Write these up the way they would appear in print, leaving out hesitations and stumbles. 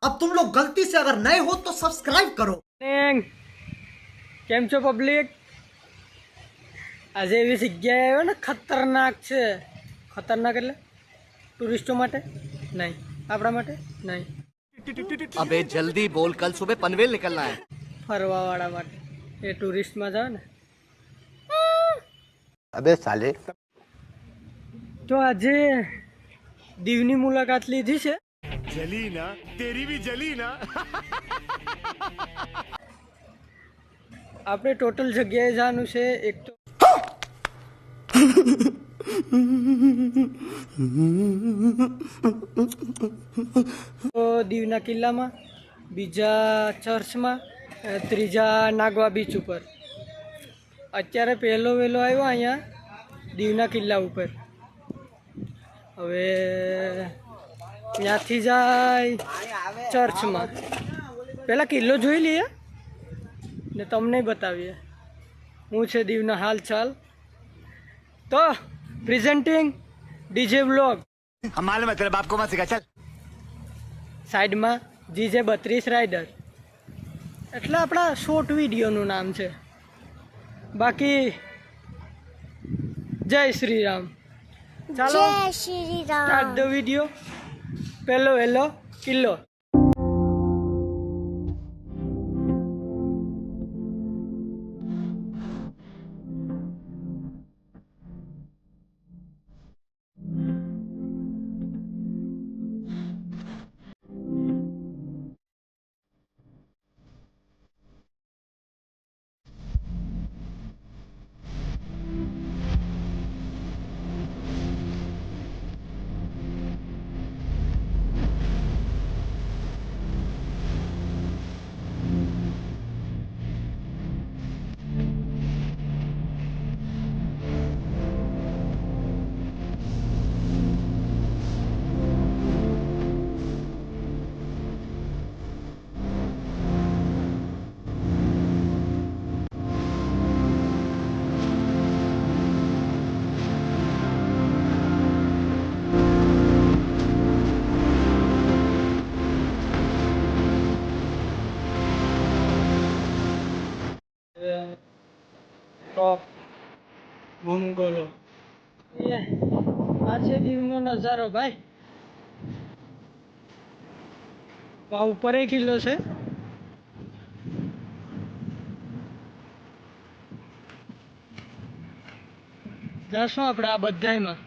अब तुम लोग गलती से अगर नए हो तो सब्सक्राइब करो। કેમ છો પબ્લિક? આજે એવી જગ્યાએ આવ્યો ને ખતરનાક છે. ખતરનાક એટલે ટુરિસ્ટો માટે નહીં, આપણા માટે નહીં, अबे जल्दी बोल, कल सुबह पनवेल निकलना है. ફરવાવાળા માટે. એ ટુરિસ્ટમાં જાવ ને अबे साले. તો આજે દીવની મુલાકાત લીધી છે. जली ना, तेरी भी जली ना. આપણે ટોટલ જગ્યાએ જવાનું છે. એક તો દીવના કિલ્લામાં, બીજા ચર્ચમાં, ત્રીજા નાગવા બીચ ઉપર. અત્યારે પહેલો વહેલો આવ્યો અહીંયા દીવના કિલ્લા ઉપર. હવે ત્યાંથી જાય ચર્ચમાં. પહેલાં કિલ્લો જોઈ લઈએ ને તમને બતાવીએ હું છે દીવના હાલચાલ. તો પ્રેઝન્ટિંગ ડીજે વ્લોગ. हम मालूम है तेरे बाप को मत सिखा, चल. સાઈડમાં જીજે 32 રાઇડર, એટલે આપણા શોર્ટ વિડીયોનું નામ છે. બાકી જય શ્રી રામ. ચાલો સ્ટાર્ટ ધ વિડીયો. પહેલો વહેલો કિલ્લો. ટોપ ભૂંગોલો. આ છે દીવનો નજારો ભાઈ. આ ઉપર કિલ્લો છે. જશું આપણે આ બધાયમાં.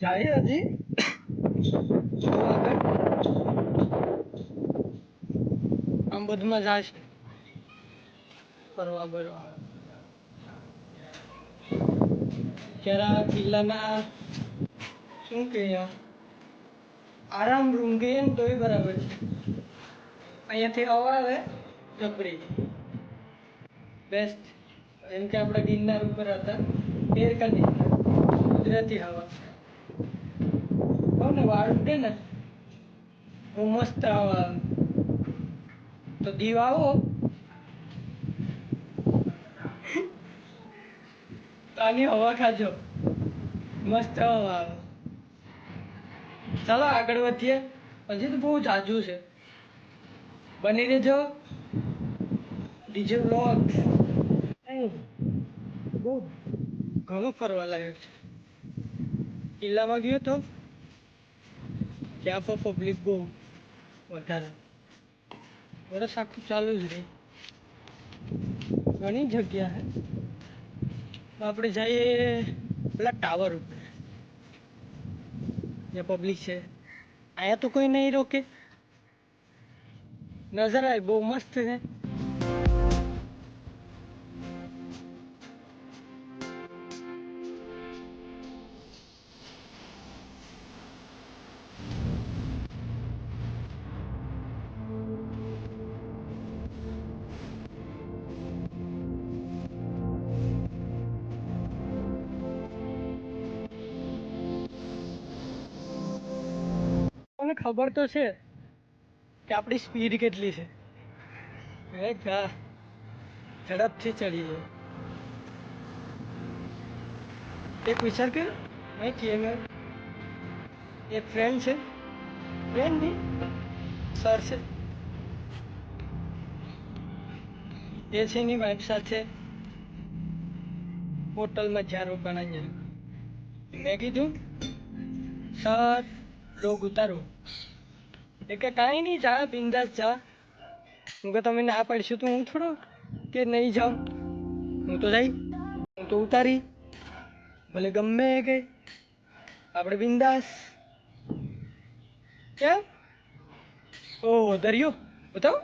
જાય હજી આગળ આમ બધુંમાં જાય છે ફરવા બરવા. ત્યારે કિલ્લાના શું કે આરામ રૂમ કહીએ ને તોય બરાબર છે. અહીંયાથી હવા આવે જબરી બેસ્ટ. એમ કે આપણે ગિરનાર ઉપર હતા એર કન્ડિશનર કુદરતી હવા. ને વાળ ઉડે ને બહુ મસ્ત હવા. તો દીવ આવો તો આની હવા ખાજો, મસ્ત હવા આવે. ચાલો આગળ વધીએ. હજી તો બહુ જાજુ છે, બની રહેજો. ડીજે વ્લોગ બહુ ઘણું ફરવા લાયક છે. કિલ્લામાં ગયો તો ત્યાં પણ પબ્લિક બહુ વધારે. વરસ આખું ચાલુ જ રહી. ઘણી જગ્યા છે. આપણે જઈએ પેલા ટાવર ઉપર, જ્યાં પબ્લિક છે. અહીંયા તો કોઈ નહીં રોકે. નજારા બહુ મસ્ત છે. ખબર તો છે કે આપણી સ્પીડ કેટલી છે. હે ગા ઝડપથી ચડી જાય. એક વિચાર કર, માહિતી એમ એક ફ્રેન્ડ છે, ફ્રેન્ડ નહીં સર છે, એ છે એની વાઈફ સાથે હોટલમાં જ્યાં રોકાણા છે. મેં કીધું સર લોગ ઉતારો. એ કે કાંઈ નહીં, જા બિંદાસ જા. હું કે તમે ના પાડશું તો હું થોડો કે નહીં જાઉં, હું તો જઈ, હું તો ઉતારી, ભલે ગમે એ કે આપણે બિંદાસ. કેમ? ઓહો દરિયો બતાવો.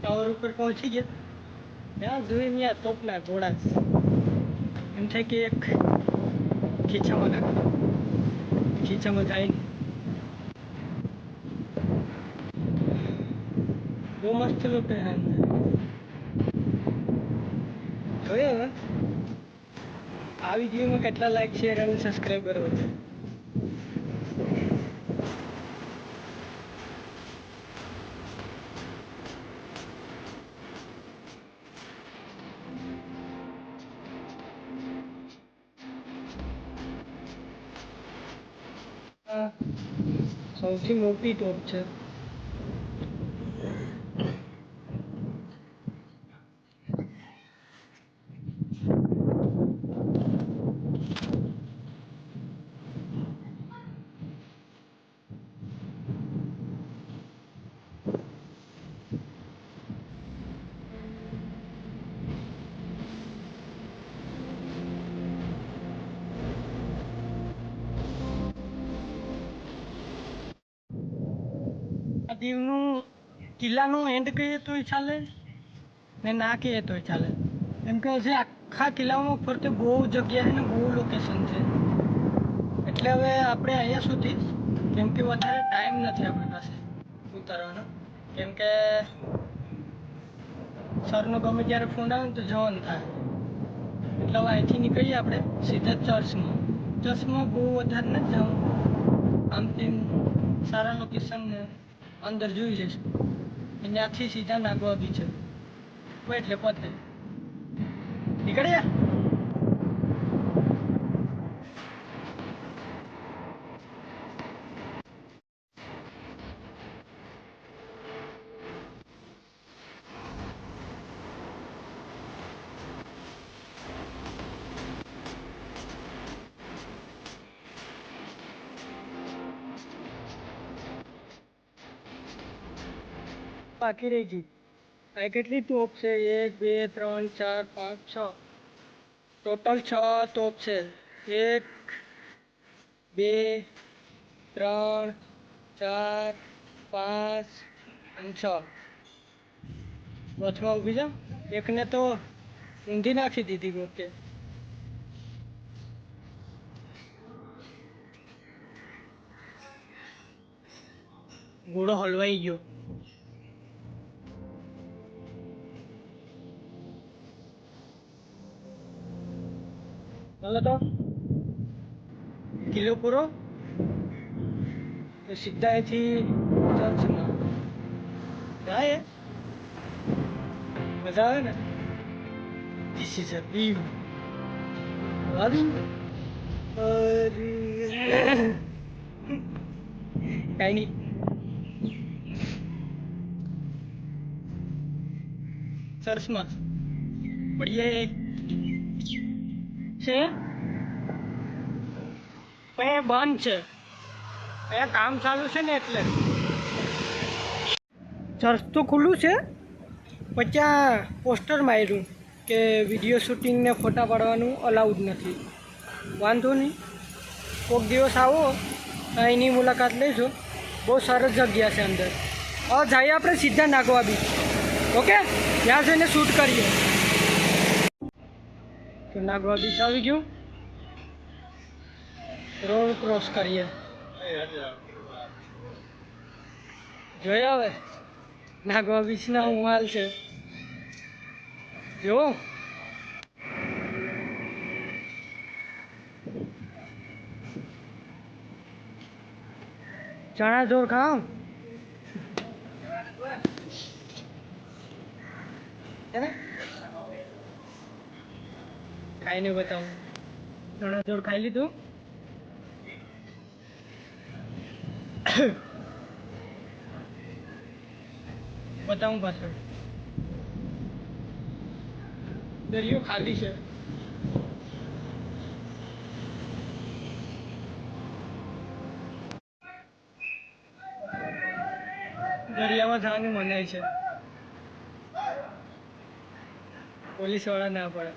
ટાવર ઉપર પહોંચી ગયા. ત્યાં જોઈને ત્યાં તોપના ઘોડા છે. એમ થાય કે એક ખીચામાં નાખો, ખીચામાં જાય ને. બહુ મસ્ત લોકેશન છે. જોઈએ હવે આ વિડીયોમાં કેટલા લાઈક શેર અને સબસ્ક્રાઈબર વધે. સૌથી મોટી ટોપ છે. આ દીવનું કિલ્લાનું એન્ડ કહીએ તોય ચાલે ને ના કહીએ તોય ચાલે. એમ કે છે આખા કિલ્લામાં ફરતે બહુ જગ્યા છે ને બહુ લોકેશન છે. એટલે હવે આપણે અહીંયા સુધી, કેમ કે વધારે ટાઈમ નથી આપણી પાસે ઉતારવાનો. કેમ કે સરનો ગમે ત્યારે ફોન આવે ને તો જવાનું થાય. એટલે હવે અહીંથી નીકળીએ આપણે સીધા ચર્ચમાં. ચર્ચમાં બહુ વધારે નથી જવું, આમ તેમ સારા લોકેશન અંદર જોઈ લઈશું. ત્યાંથી સીધા નાગવા બીચ એટલે પતે નીકળ્યા. બાકી રહી ગઈ. આ કેટલી તોપ છે? 1 2 3 4 5 6, ટોટલ 6 તોપ છે. 1 2 3 4 5 અને 6. વચમાં ઊભી જાઓ. એકને તો ઊંધી નાખી દીધી ઓકે. ઘોડો હલવાઈ ગયો. ચાલો તો કિલ્લો પૂરો તો સીધા અહીંથી ચર્ચમાં જાય. મજા આવે ને. This is a view. કાંઈ નહીં. ચર્ચમાં પડીએ છે. અહીંયા બંધ છે, અહીંયા કામ ચાલુ છે ને એટલે. ચર્ચ તો ખુલ્લું છે પછી આ પોસ્ટર માર્યું કે વિડીયો શૂટિંગ ને ફોટા પાડવાનું અલાઉડ નથી. વાંધો નહીં, કોઈક દિવસ આવો અહીંની મુલાકાત લેજો. બહુ સરસ જગ્યા છે અંદર. હવે જઈએ આપણે સીધા નાગવા બીચ. ઓકે, ત્યાં જઈને શૂટ કરીએ. તો નાગવા બીચ આવી ગયું, રોડ ક્રોસ કરીએ. જોયા હવે નાગવા બીચના હું હાલ છે જો. ચણા જોર ખાઓ ખાઈને બતાવું. ચણા જોર ખાઈ લીધું. બતાવું પાછળ દરિયો ખાલી છે. દરિયામાં જવાની મનાઈ છે. પોલીસ વાળા ના પડે.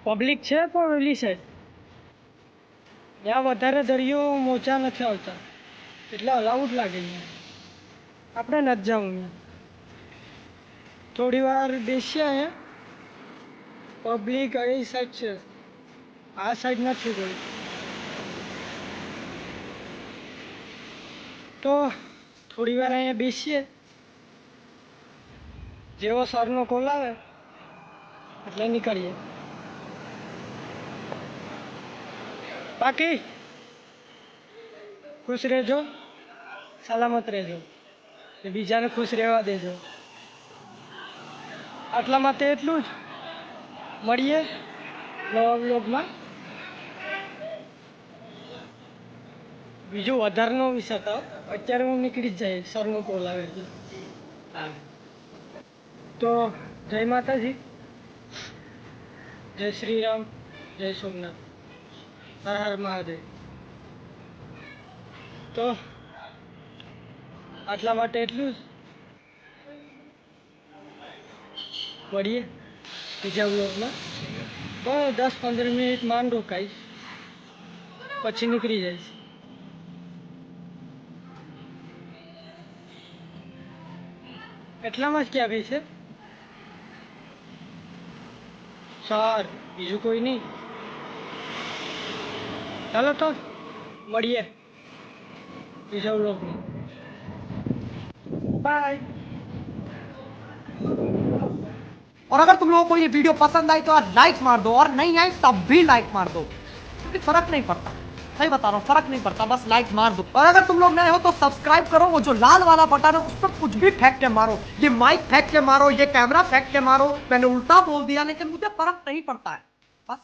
પબ્લિક છે પણ ઓલી સાઈડ ત્યાં વધારે દરિયો મોજા નથી આવતા એટલે અલાઉડ લાગે. અહીંયા આપણે નથી જવું. થોડી વાર બેસીએ અહીંયા. પબ્લિક એ સાઈડ છે, આ સાઈડ નથી કોઈ. તો થોડી વાર અહીંયા બેસીએ. જેવો સરનો કોલ આવે એટલે નીકળીએ. બાકી ખુશ રહેજો, સલામત રહેજો, બીજાને ખુશ રહેવા દેજો. આટલા માટે એટલું જ. મળીએ નવા વ્લોગમાં. બીજું વધારેનો વિષય હતો. અત્યારે હું નીકળી જ જાય, સરનો કોલ આવે એટલે. તો જય માતાજી, જય શ્રી રામ, જય સોમનાથ, હર હર મહાદેવ. તો આટલા માટે એટલું જ. મળીએ બીજા વ્લોગમાં. તો 10-15 મિનિટ માંડ રોકાઈશ, પછી નીકળી જઈશ. એટલામાં જ ક્યાં ગઈ છે સર, બીજું કોઈ નહીં. ચાલો તો મળીએ બીજા વ્લોગમાં. બાય. और अगर तुम लोगों को ये वीडियो पसंद आई तो यार लाइक मार दो, और नहीं आई तब भी लाइक मार दो, क्योंकि फर्क नहीं पड़ता. सही बता रहा हूँ, फर्क नहीं पड़ता, बस लाइक मार दो. और अगर तुम लोग नए हो तो सब्सक्राइब करो. वो जो लाल वाला बटन है उस पर कुछ भी फेंक के मारो. ये माइक फेंक के मारो, ये कैमरा फेंक के मारो. मैंने उल्टा बोल दिया लेकिन मुझे फर्क नहीं पड़ता है. बस